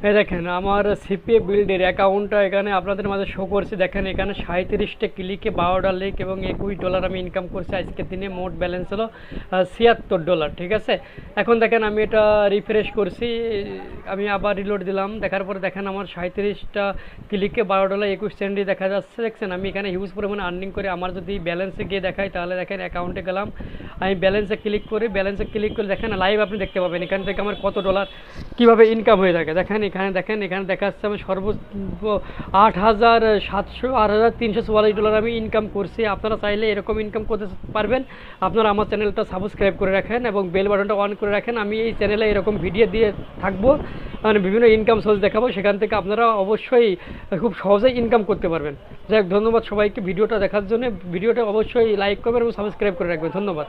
এই দেখেন আমার সিপিএ বিল্ডের অ্যাকাউন্টটা এখানে আপনাদের মাঝে শো করছে। দেখেন এখানে 37টা ক্লিকে $12 এবং $21 আমি ইনকাম করছি আজকের দিনে। মোট ব্যালেন্স হলো $76। ঠিক আছে, এখন দেখেন আমি এটা রিফ্রেশ করছি, আমি আবার রিলোড দিলাম। দেখার পরে দেখেন আমার 37টা ক্লিকে $12.21 দেখা যাচ্ছে। দেখছেন আমি এখানে হিউজ পরিমাণে আর্নিং করে। আমার যদি ব্যালেন্সে গিয়ে দেখাই তাহলে দেখেন অ্যাকাউন্টে গেলাম, আমি ব্যালেন্সে ক্লিক করি, ব্যালেন্সে ক্লিক করে দেখেন লাইভ আপনি দেখতে পাবেন এখান থেকে আমার কত ডলার কীভাবে ইনকাম হয়ে থাকে। দেখেন এখানে দেখেন, এখানে দেখা যাচ্ছে আমি সর্বোচ্চ $8,344 আমি ইনকাম করছি। আপনারা চাইলে এরকম ইনকাম করতে পারবেন। আপনারা আমার চ্যানেলটা সাবস্ক্রাইব করে রাখেন এবং বেল বাটনটা অন করে রাখেন। আমি এই চ্যানেলে এরকম ভিডিও দিয়ে থাকবো, মানে বিভিন্ন ইনকাম সোর্স দেখাবো, সেখান থেকে আপনারা অবশ্যই খুব সহজেই ইনকাম করতে পারবেন। যাই হোক, ধন্যবাদ সবাইকে ভিডিওটা দেখার জন্য। ভিডিওটা অবশ্যই লাইক করবেন এবং সাবস্ক্রাইব করে রাখবেন। ধন্যবাদ।